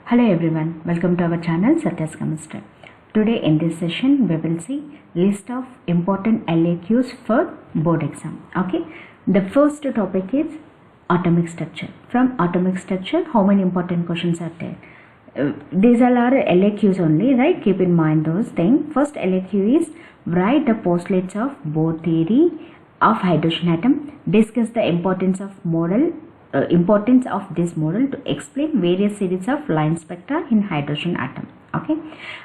Hello everyone, welcome to our channel Satya's Chemistry. Today in this session we will see list of important LAQs for board exam. Okay, the first topic is atomic structure. From atomic structure, how many important questions are there? These all are LAQs only, right? Keep in mind those things. First LAQ is write the postulates of Bohr theory of hydrogen atom. Discuss the importance of this model to explain various series of line spectra in hydrogen atom. Okay,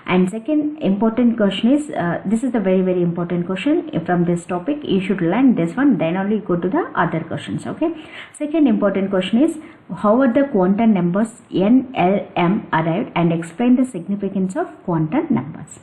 and second important question is this is the very important question from this topic. You should learn this one, then only go to the other questions. Okay, second important question is how are the quantum numbers n, l, m arrived, and explain the significance of quantum numbers.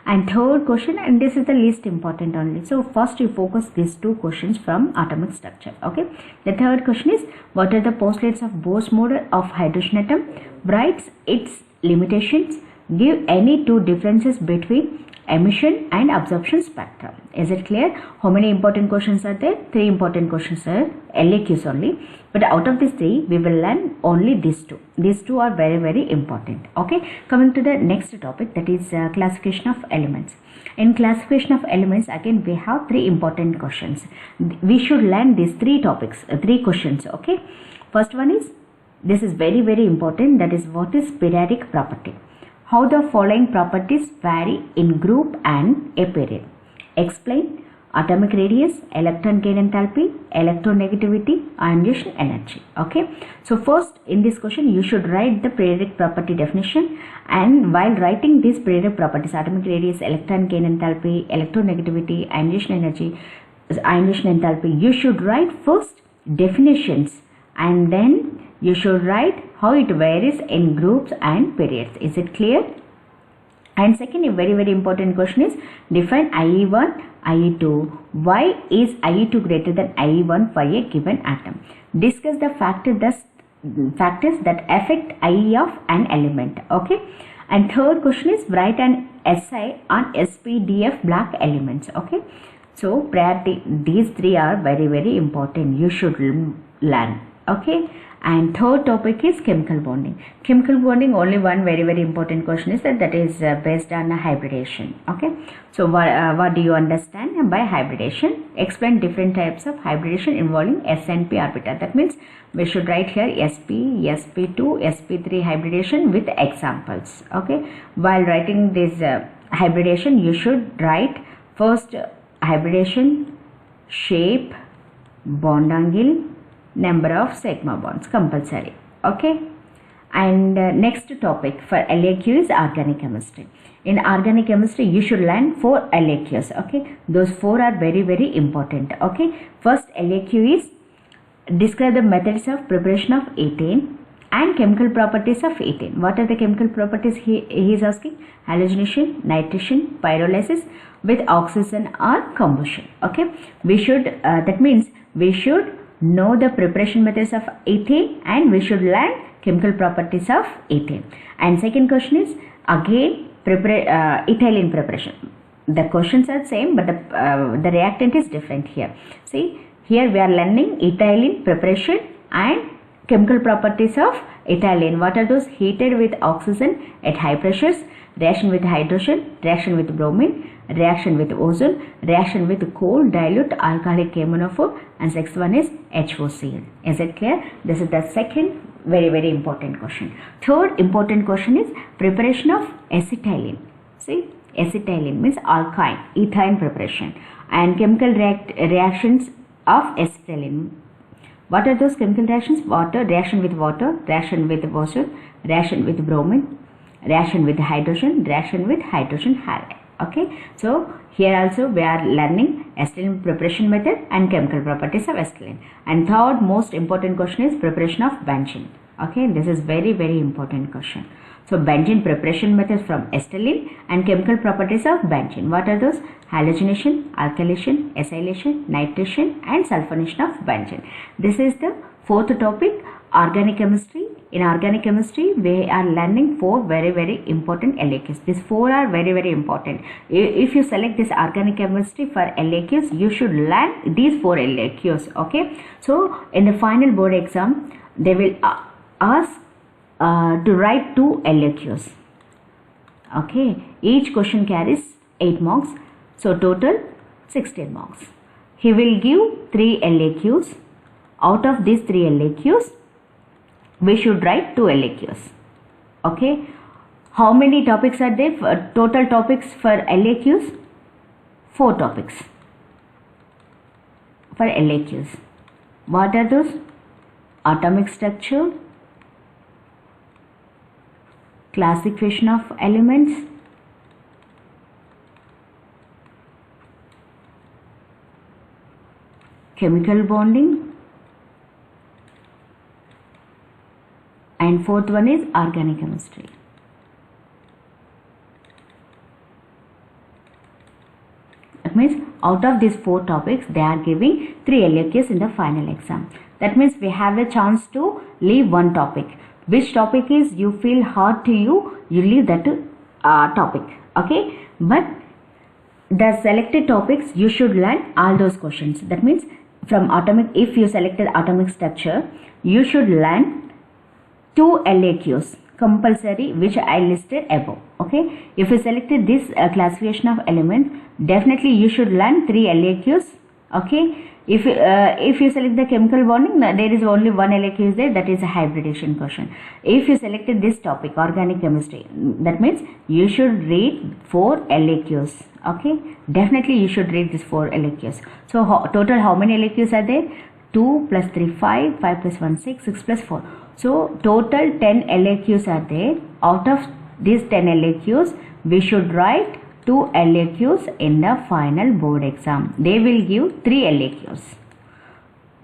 And third question, and this is the least important only, so first you focus these two questions from atomic structure. Okay, the third question is what are the postulates of Bohr's model of hydrogen atom, writes its limitations, give any two differences between emission and absorption spectra. Is it clear? How many important questions are there? Three important questions are LAQs only, but out of these three we will learn only these two. These two are very important. Okay, coming to the next topic, that is classification of elements. In classification of elements, again we have three important questions. We should learn these three topics, three questions. Okay, first one is, this is very important, that is what is periodic property. How the following properties vary in group and a period. Explain atomic radius, electron gain enthalpy, electronegativity, ionization energy. Okay, so first in this question you should write the periodic property definition, and while writing these periodic properties, atomic radius, electron gain enthalpy, electronegativity, ionization energy, ionization enthalpy, you should write first definitions and then you should write how it varies in groups and periods. Is it clear? And second, a very important question is define IE1, IE2. Why is IE2 greater than IE1 for a given atom? Discuss the factors that affect IE of an element. Okay. And third question is write an essay on SPDF black elements. Okay. So priority, these three are very important. You should learn. Okay. And third topic is chemical bonding. Chemical bonding, only one very important question is that is based on hybridization. Okay, so what do you understand by hybridization? Explain different types of hybridization involving s and p orbital. That means we should write here sp, sp2, sp3 hybridization with examples. Okay, while writing this hybridization, you should write first hybridization, shape, bond angle, number of sigma bonds compulsory. Okay, and next topic for LAQ is organic chemistry. In organic chemistry you should learn 4 LAQs. Okay, those 4 are very important. Okay, first LAQ is describe the methods of preparation of ethane and chemical properties of ethane. What are the chemical properties he is asking? Halogenation, nitration, pyrolysis with oxygen or combustion. Okay, we should that means we should know the preparation methods of ethane and we should learn chemical properties of ethane. And second question is again ethylene preparation. The questions are same, but the reactant is different here. See, here we are learning ethylene preparation and chemical properties of ethylene. What are those? Heated with oxygen at high pressures, reaction with hydrogen, reaction with bromine, reaction with ozone, reaction with cold dilute alcoholic KMnO4, and next one is HOCl. Is it clear? This is the second very important question. Third important question is preparation of acetylene. See, acetylene means alkyne, ethane preparation, and chemical reactions of acetylene. What are those chemical reactions? Water, reaction with water, reaction with ozone, reaction with bromine, reaction with hydrogen, reaction with hydrogen halide. Okay, so here also we are learning acetylene preparation method and chemical properties of acetylene. And third most important question is preparation of benzene. Okay, this is very important question. So benzene preparation methods from acetylene and chemical properties of benzene. What are those? Halogenation, alkylation, acylation, nitration, and sulfonation of benzene. This is the fourth topic, organic chemistry. In organic chemistry we are learning 4 very important LAQs. These 4 are very important. If you select this organic chemistry for LAQs, you should learn these 4 LAQs. Okay, so in the final board exam they will ask to write 2 LAQs. Okay, each question carries 8 marks, so total 16 marks. He will give 3 LAQs. Out of these 3 LAQs, we should write 2 LAQs. Okay, how many topics are there? Total topics for LAQs? 4 topics for LAQs. What are those? Atomic structure, classification of elements, chemical bonding, and fourth one is organic chemistry. That means out of these 4 topics, they are giving 3 LAQs in the final exam. That means we have a chance to leave one topic. Which topic is you feel hard to you leave that topic. Okay, but the selected topics you should learn all those questions. That means from atomic, if you selected atomic structure, you should learn 2 LAQs compulsory, which I listed above. Okay, if you selected this classification of elements, definitely you should learn 3 LAQs. Okay, if you select the chemical bonding, there is only 1 LAQ is there, that is a hybridization question. If you selected this topic, organic chemistry, that means you should read 4 LAQs. Okay, definitely you should read these 4 LAQs. So total how many LAQs are there? 2 plus 3 5, 5 plus 1 6, 6 plus 4. So total 10 LAQs are there. Out of these 10 LAQs, we should write 2 LAQs in the final board exam. They will give 3 LAQs.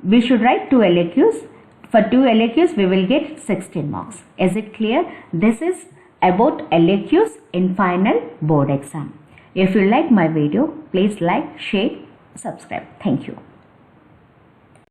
We should write 2 LAQs. For 2 LAQs, we will get 16 marks. Is it clear? This is about LAQs in final board exam. If you like my video, please like, share, subscribe. Thank you.